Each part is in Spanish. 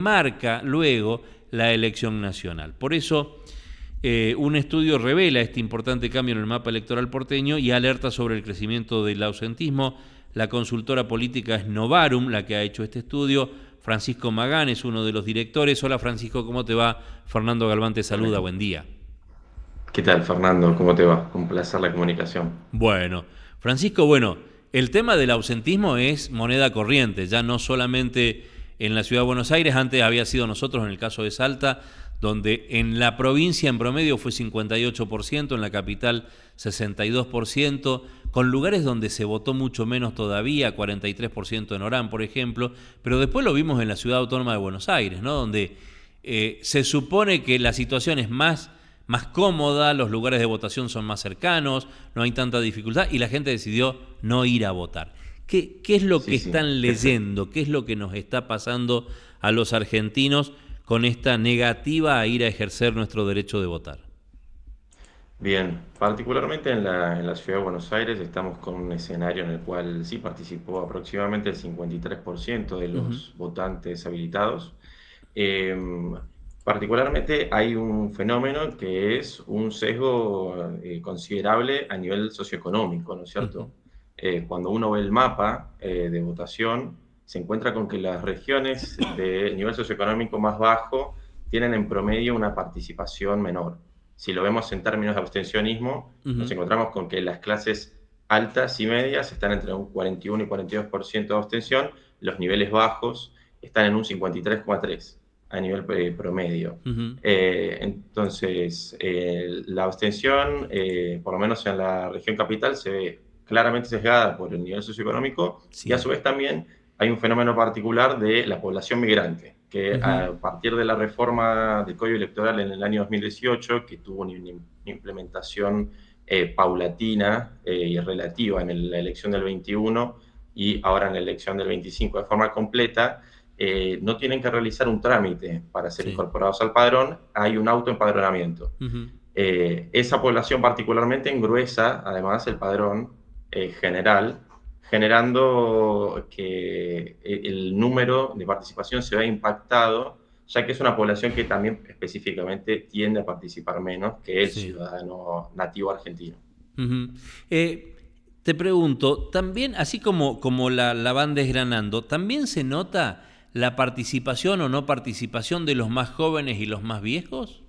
marca luego la elección nacional. Por eso, un estudio revela este importante cambio en el mapa electoral porteño y alerta sobre el crecimiento del ausentismo. La consultora política es Novarum la que ha hecho este estudio. Francisco Magán es uno de los directores. Hola Francisco, ¿cómo te va? Fernando Galván te saluda, buen día. ¿Qué tal, Fernando? ¿Cómo te va? Un placer la comunicación. Bueno, Francisco, el tema del ausentismo es moneda corriente, ya no solamente en la Ciudad de Buenos Aires, antes había sido nosotros en el caso de Salta, donde en la provincia en promedio fue 58%, en la capital 62%, con lugares donde se votó mucho menos todavía, 43% en Orán, por ejemplo, pero después lo vimos en la Ciudad Autónoma de Buenos Aires, ¿no? Donde se supone que la situación es más cómoda, los lugares de votación son más cercanos, no hay tanta dificultad y la gente decidió no ir a votar. ¿Qué es lo que Sí, sí. están leyendo? ¿Qué es lo que nos está pasando a los argentinos con esta negativa a ir a ejercer nuestro derecho de votar? Bien, particularmente en la ciudad de Buenos Aires estamos con un escenario en el cual sí participó aproximadamente el 53% de Uh-huh. los votantes habilitados. Eh, Particularmente hay un fenómeno que es un sesgo considerable a nivel socioeconómico, ¿no es Uh-huh. cierto? Cuando uno ve el mapa de votación, se encuentra con que las regiones de nivel socioeconómico más bajo tienen en promedio una participación menor. Si lo vemos en términos de abstencionismo, nos Uh-huh. encontramos con que las clases altas y medias están entre un 41 y 42% de abstención, los niveles bajos están en un 53,3% a nivel promedio. Uh-huh. Entonces, la abstención, por lo menos en la región capital, se ve claramente sesgada por el nivel socioeconómico y a Sí. su vez también hay un fenómeno particular de la población migrante, que Uh-huh. a partir de la reforma del Código Electoral en el año 2018, que tuvo una implementación paulatina y relativa en la elección del 21 y ahora en la elección del 25 de forma completa, no tienen que realizar un trámite para ser Sí. incorporados al padrón, hay un autoempadronamiento. Uh-huh. Esa población particularmente engruesa además el padrón general, generando que el número de participación se vea impactado, ya que es una población que también específicamente tiende a participar menos que el Sí. ciudadano nativo argentino. Uh-huh. Te pregunto, también, así como la van desgranando, ¿también se nota la participación o no participación de los más jóvenes y los más viejos?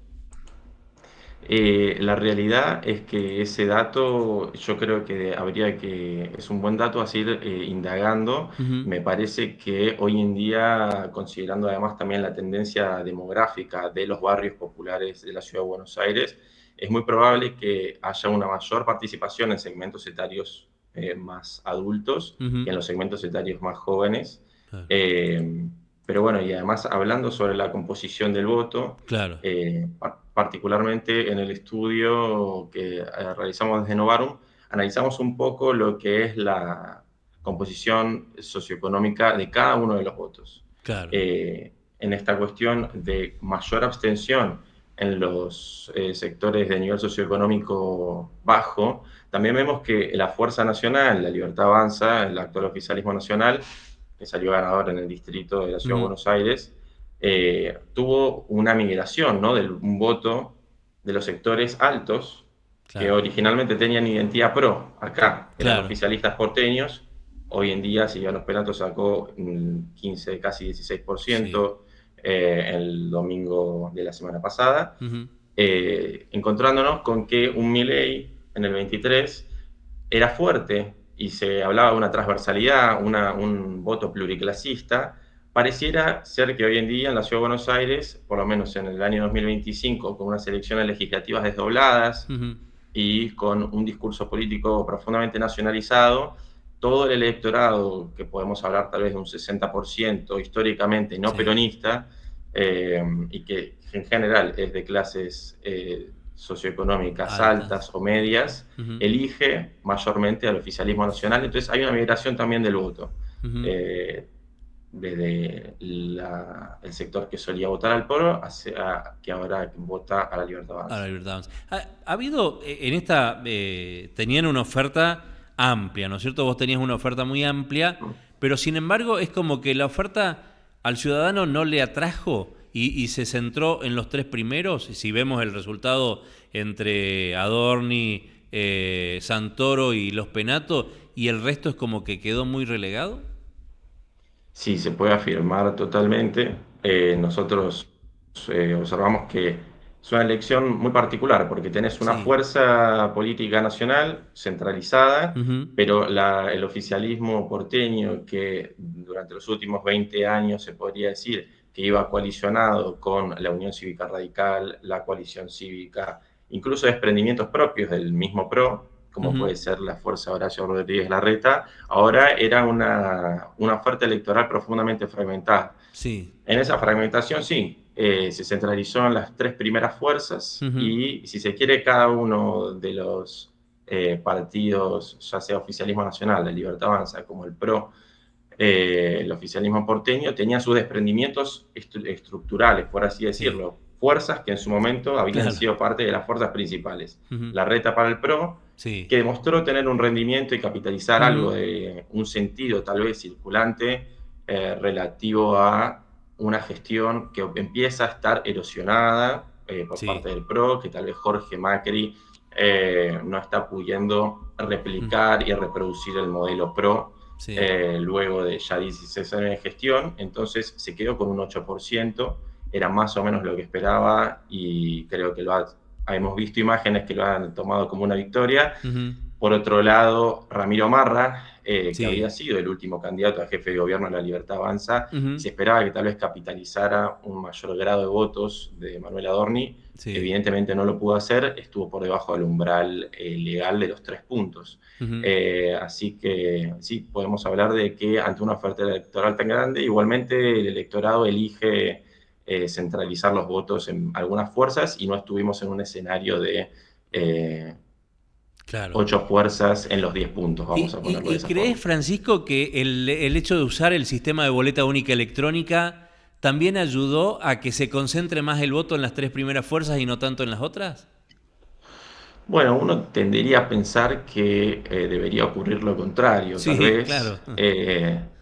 La realidad es que ese dato yo creo que es un buen dato a seguir indagando. Uh-huh. Me parece que hoy en día, considerando además también la tendencia demográfica de los barrios populares de la ciudad de Buenos Aires, es muy probable que haya una mayor participación en segmentos etarios más adultos Uh-huh. que en los segmentos etarios más jóvenes. Claro. Eh, pero bueno, y además hablando sobre la composición del voto, Claro. particularmente en el estudio que realizamos desde Novarum, analizamos un poco lo que es la composición socioeconómica de cada uno de los votos. Claro. En esta cuestión de mayor abstención en los sectores de nivel socioeconómico bajo, también vemos que la Fuerza Nacional, la Libertad Avanza, el actual oficialismo nacional, que salió ganador en el distrito de la Ciudad de Uh-huh. Buenos Aires, tuvo una migración, ¿no? De un voto de los sectores altos, que Claro. originalmente tenían identidad pro, acá eran Claro. oficialistas porteños, hoy en día Silvano Pelato sacó 15, casi Sí. 16% el domingo de la semana pasada, Uh-huh. encontrándonos con que un Milei en el 23 era fuerte y se hablaba de una transversalidad, un voto pluriclasista. Pareciera ser que hoy en día en la Ciudad de Buenos Aires, por lo menos en el año 2025, con unas elecciones legislativas desdobladas Uh-huh. y con un discurso político profundamente nacionalizado, todo el electorado, que podemos hablar tal vez de un 60% históricamente no Sí. peronista, y que en general es de clases socioeconómicas Altas. altas o medias, Uh-huh. elige mayormente al oficialismo nacional. Entonces hay una migración también del voto. Uh-huh. Eh, Desde el sector que solía votar al PRO hacia que ahora vota a la Libertad A la Avanza. Libertad Avanza. Ha habido en esta, tenían una oferta amplia, ¿no es cierto? Vos tenías una oferta muy amplia, pero sin embargo es como que la oferta al ciudadano no le atrajo y se centró en los tres primeros. Si vemos el resultado entre Adorni, Santoro y Los Penato, y el resto es como que quedó muy relegado. Sí, se puede afirmar totalmente. Nosotros observamos que es una elección muy particular porque tenés una Sí. fuerza política nacional centralizada, Ujú. pero el oficialismo porteño, que durante los últimos 20 años se podría decir que iba coalicionado con la Unión Cívica Radical, la coalición cívica, incluso desprendimientos propios del mismo PRO, como Ujú. puede ser la Fuerza Horacio Rodríguez Larreta, ahora era una oferta electoral profundamente fragmentada. Sí. En esa fragmentación, sí, se centralizó en las tres primeras fuerzas Ujú. y, si se quiere, cada uno de los partidos, ya sea oficialismo nacional, la Libertad Avanza, como el PRO, el oficialismo porteño, tenía sus desprendimientos estructurales, por así Sí. decirlo, fuerzas que en su momento habían Claro. sido parte de las fuerzas principales. Ujú. La Reta para el PRO, Sí. que demostró tener un rendimiento y capitalizar algo Ujú. de un sentido tal vez circulante relativo a una gestión que empieza a estar erosionada por parte Sí. del PRO, que tal vez Jorge Macri no está pudiendo Mm. replicar y reproducir el modelo PRO Sí. luego de ya 16 años de gestión, entonces se quedó con un 8%, era más o menos lo que esperaba y creo que hemos visto imágenes que lo han tomado como una victoria. Ujú. Por otro lado, Ramiro Marra, que había Sí. sido el último candidato a jefe de gobierno de la Libertad Avanza, y Ujú. se esperaba que tal vez capitalizara un mayor grado de votos de Manuel Adorni. Sí. Evidentemente no lo pudo hacer, estuvo por debajo del umbral legal de los 3 puntos. Ujú. Así que sí, podemos hablar de que ante una oferta electoral tan grande, igualmente el electorado elige centralizar los votos en algunas fuerzas y no estuvimos en un escenario de eh, Claro. 8 fuerzas en los 10 puntos, vamos ¿Y, a y- ponerlo de y esa crees, forma. Francisco, que el hecho de usar el sistema de boleta única electrónica también ayudó a que se concentre más el voto en las tres primeras fuerzas y no tanto en las otras? Bueno, uno tendería a pensar que debería ocurrir lo contrario, tal Sí, vez. claro.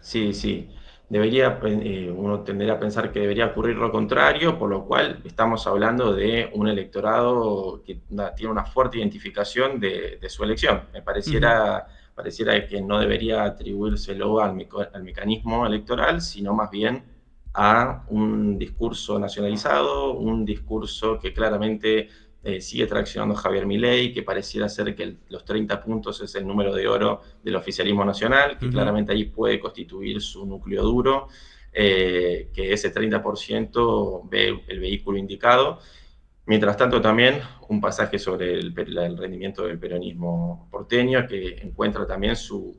Sí, sí. Uno tendería a pensar que debería ocurrir lo contrario, por lo cual estamos hablando de un electorado que tiene una fuerte identificación de su elección. Me Ujú. pareciera que no debería atribuírselo al mecanismo electoral, sino más bien a un discurso nacionalizado, un discurso que claramente sigue traccionando Javier Milei, que pareciera ser que los 30 puntos es el número de oro del oficialismo nacional, que Ujú. claramente ahí puede constituir su núcleo duro, que ese 30% ve el vehículo indicado. Mientras tanto, también un pasaje sobre el rendimiento del peronismo porteño, que encuentra también su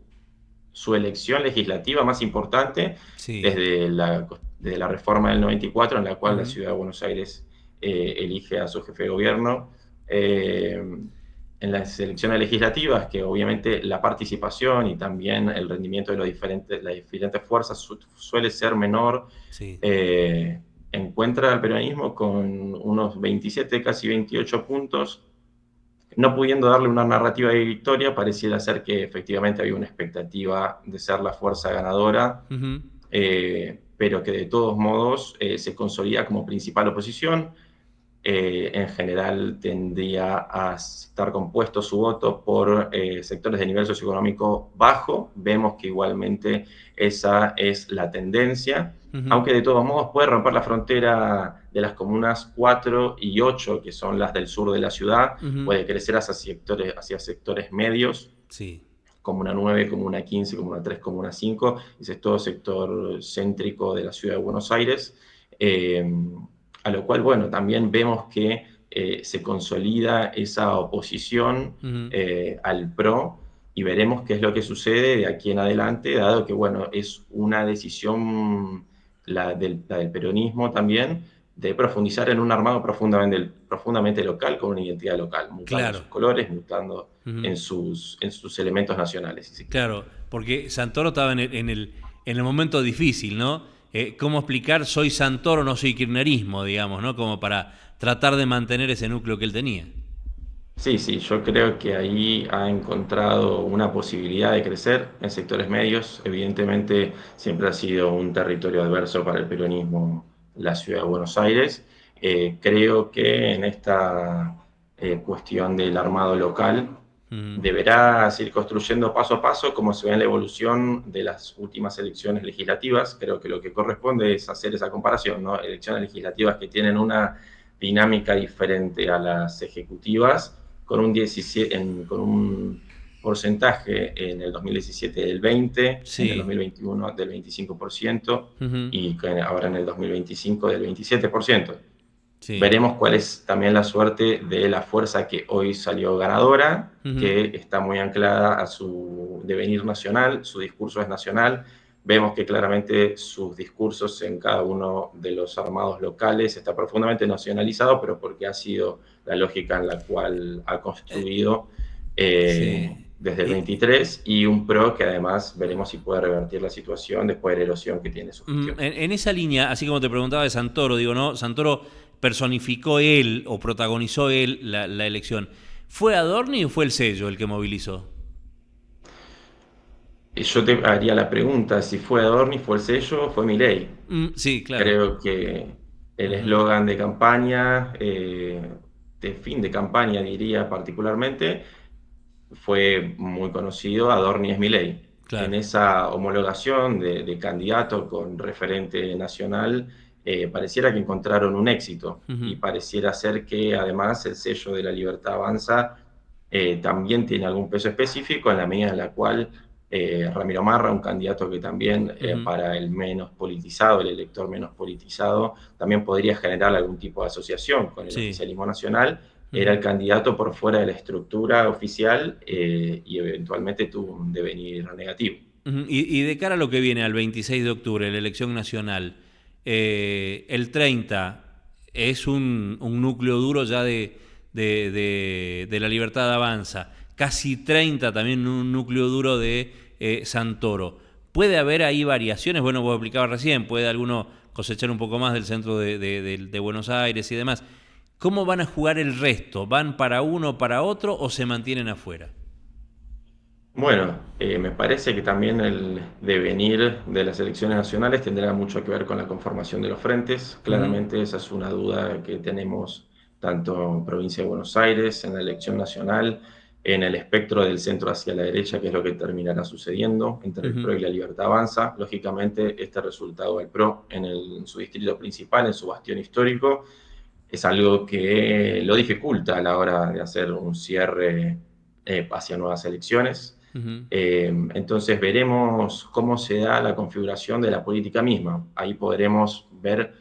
elección legislativa más importante Sí. desde la reforma del 94, en la cual la Ujú. ciudad de Buenos Aires elige a su jefe de gobierno. En las elecciones legislativas, que obviamente la participación y también el rendimiento de las diferentes fuerzas suele ser menor, Sí. eh, encuentra al peronismo con unos 27, casi 28 puntos, no pudiendo darle una narrativa de victoria. Pareciera ser que efectivamente había una expectativa de ser la fuerza ganadora, Ujú. pero que de todos modos se consolida como principal oposición. En general tendría a estar compuesto su voto por sectores de nivel socioeconómico bajo. Vemos que igualmente esa es la tendencia, Ujú. aunque de todos modos puede romper la frontera de las comunas 4 y 8, que son las del sur de la ciudad, Ujú. puede crecer hacia sectores medios, Sí. Comuna 9, Comuna 15, Comuna 3, Comuna 5, ese es todo sector céntrico de la ciudad de Buenos Aires, eh, a lo cual, bueno, también vemos que se consolida esa oposición Ujú. al PRO y veremos qué es lo que sucede de aquí en adelante, dado que, bueno, es una decisión, la del peronismo también, de profundizar en un armado profundamente local, con una identidad local, mutando Claro. sus colores, mutando Ujú. en sus elementos nacionales, si se quiere. Claro, porque Santoro estaba en el momento difícil, ¿no? ¿Cómo explicar soy Santoro, no soy kirchnerismo, digamos, ¿no? Como para tratar de mantener ese núcleo que él tenía. Sí, sí, yo creo que ahí ha encontrado una posibilidad de crecer en sectores medios. Evidentemente, siempre ha sido un territorio adverso para el peronismo la ciudad de Buenos Aires. Creo que en esta cuestión del armado local Ujú. deberá seguir construyendo paso a paso como se ve en la evolución de las últimas elecciones legislativas. Creo que lo que corresponde es hacer esa comparación, ¿no? Elecciones legislativas que tienen una dinámica diferente a las ejecutivas con un 17, con un porcentaje en el 2017 del 20, en el Sí. 2021 del 25% Ujú. y ahora en el 2025 del 27%. Sí. Veremos cuál es también la suerte de la fuerza que hoy salió ganadora, Ujú. que está muy anclada a su devenir nacional, su discurso es nacional. Vemos que claramente sus discursos en cada uno de los armados locales está profundamente nacionalizado, pero porque ha sido la lógica en la cual ha Eh, construido sí. desde el 23 y un PRO que además veremos si puede revertir la situación después de la erosión que tiene su gestión. En esa línea, así como te preguntaba de Santoro, digo, ¿no? Santoro personificó él o protagonizó él la elección. ¿Fue Adorni o fue el sello el que movilizó? Yo te haría la pregunta, si fue Adorni, fue el sello, fue Milei. Sí, claro. Creo que el Ujú. eslogan de campaña, de fin de campaña diría particularmente, fue muy conocido, Adorni es Milei. En Claro. esa homologación de candidato con referente nacional, pareciera que encontraron un éxito y Ujú. pareciera ser que además el sello de la Libertad Avanza también tiene algún peso específico en la medida en la cual Ramiro Marra, un candidato que también Ujú. para el menos politizado, el elector menos politizado, también podría generar algún tipo de asociación con el Sí. oficialismo nacional, era Ujú. el candidato por fuera de la estructura oficial y eventualmente tuvo un devenir negativo. Ujú. Y de cara a lo que viene al 26 de octubre, la elección nacional, el 30 es un núcleo duro ya de la Libertad Avanza, casi 30 también un núcleo duro de Santoro. ¿Puede haber ahí variaciones? Bueno, vos explicabas recién, puede alguno cosechar un poco más del centro de Buenos Aires y demás. ¿Cómo van a jugar el resto? ¿Van para uno, para otro o se mantienen afuera? Bueno, me parece que también el devenir de las elecciones nacionales tendrá mucho que ver con la conformación de los frentes. Ujú. Claramente esa es una duda que tenemos tanto en provincia de Buenos Aires, en la elección nacional, en el espectro del centro hacia la derecha, que es lo que terminará sucediendo entre el Ujú. PRO y la Libertad Avanza. Lógicamente, este resultado del PRO en su distrito principal, en su bastión histórico, es algo que lo dificulta a la hora de hacer un cierre hacia nuevas elecciones. Ujú. Entonces veremos cómo se da la configuración de la política misma. Ahí podremos ver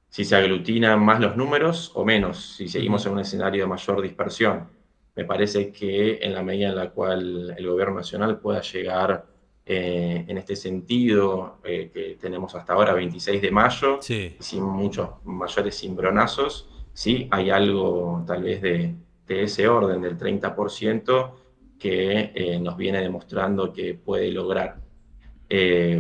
si se aglutinan más los números o menos, si seguimos Ujú. en un escenario de mayor dispersión. Me parece que en la medida en la cual el gobierno nacional pueda llegar en este sentido que tenemos hasta ahora, 26 de mayo, Sí. sin muchos mayores cimbronazos, sí hay algo tal vez de ese orden del 30% que nos viene demostrando que puede lograr.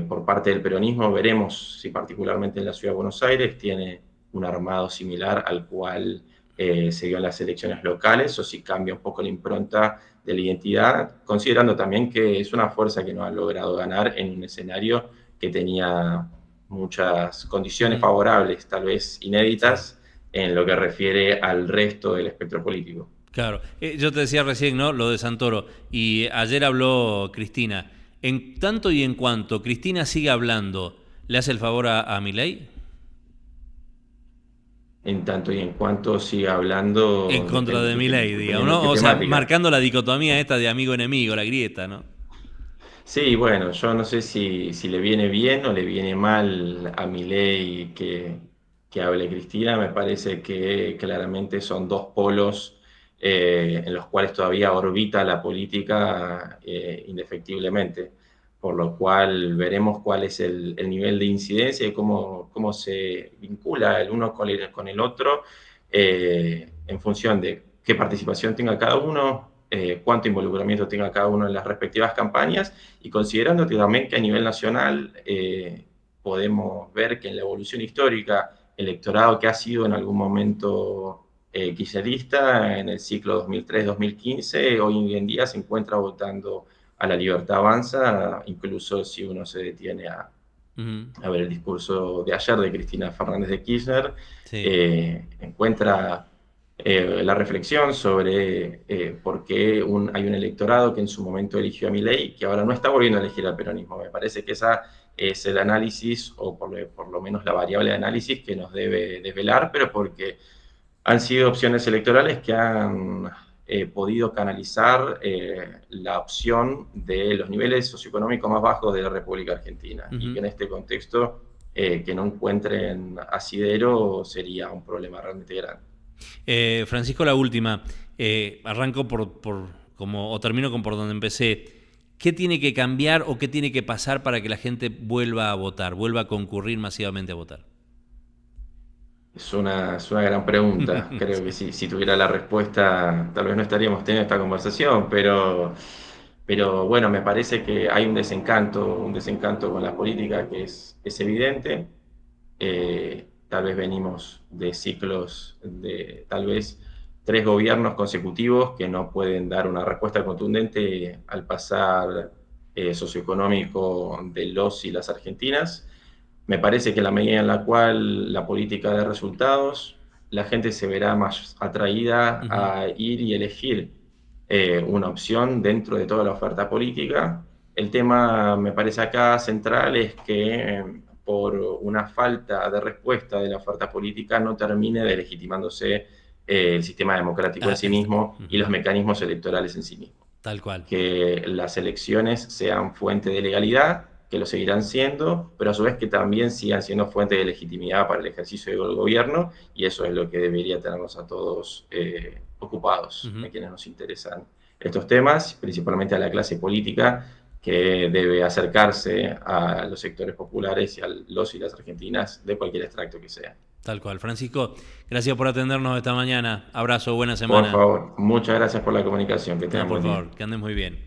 Por parte del peronismo veremos si particularmente en la ciudad de Buenos Aires tiene un armado similar al cual se dio en las elecciones locales o si cambia un poco la impronta de la identidad, considerando también que es una fuerza que no ha logrado ganar en un escenario que tenía muchas condiciones Ujú. favorables, tal vez Sí. inéditas, en lo que refiere al resto del espectro político. Claro, yo te decía recién, ¿no? Lo de Santoro. Y ayer habló Cristina. En tanto y en cuanto Cristina sigue hablando, ¿le hace el favor a Milei? En tanto y en cuanto siga En hablando, contra de Milei, digamos, dependiendo de qué ¿no? O sea, temática. marcando la dicotomía esta de amigo-enemigo, la grieta, ¿no? Sí, bueno, yo no sé si le viene bien o le viene mal a Milei que hable Cristina. Me parece que claramente son dos polos en los cuales todavía orbita la política indefectiblemente, por lo cual veremos cuál es el nivel de incidencia y cómo se vincula el uno con el otro en función de qué participación tenga cada uno, cuánto involucramiento tenga cada uno en las respectivas campañas y considerando que también que a nivel nacional podemos ver que en la evolución histórica, electorado que ha sido en algún momento kirchnerista en el ciclo 2003-2015, hoy en día se encuentra votando a La Libertad Avanza, incluso si uno se detiene Ujú. a ver el discurso de ayer de Cristina Fernández de Kirchner, Sí. encuentra la reflexión sobre por qué hay un electorado que en su momento eligió a Milei, que ahora no está volviendo a elegir al peronismo. Me parece que esa es el análisis, o por lo menos la variable de análisis que nos debe desvelar, pero porque han sido opciones electorales que han podido canalizar la opción de los niveles socioeconómicos más bajos de la República Argentina, y que Ujú. en este contexto que no encuentren asidero sería un problema realmente grande. Francisco, la última. Arranco o termino con por donde empecé. ¿Qué tiene que cambiar o qué tiene que pasar para que la gente vuelva a votar, vuelva a concurrir masivamente a votar? Es una gran pregunta. Creo que Sí. si tuviera la respuesta, tal vez no estaríamos teniendo esta conversación, pero bueno, me parece que hay un desencanto con la política que es evidente. Tal vez venimos de ciclos de tal vez 3 gobiernos consecutivos que no pueden dar una respuesta contundente al pasar socioeconómico de los y las argentinas. Me parece que la medida en la cual la política da resultados, la gente se verá más atraída Ujú. a ir y elegir una opción dentro de toda la oferta política. El tema, me parece acá central, es que por una falta de respuesta de la oferta política no termine de legitimándose el sistema democrático en sí mismo y los Ujú. mecanismos electorales en sí mismos. Tal cual. Que las elecciones sean fuente de legalidad, que lo seguirán siendo, pero a su vez que también sigan siendo fuente de legitimidad para el ejercicio del gobierno, y eso es lo que debería tenernos a todos ocupados, a Ujú. quienes nos interesan estos temas, principalmente a la clase política, que debe acercarse a los sectores populares y a los y las argentinas de cualquier extracto que sea. Tal cual. Francisco, gracias por atendernos esta mañana. Abrazo, buena Por semana. favor, muchas gracias por la comunicación, que No, tengan por buen día. favor, que andes muy bien.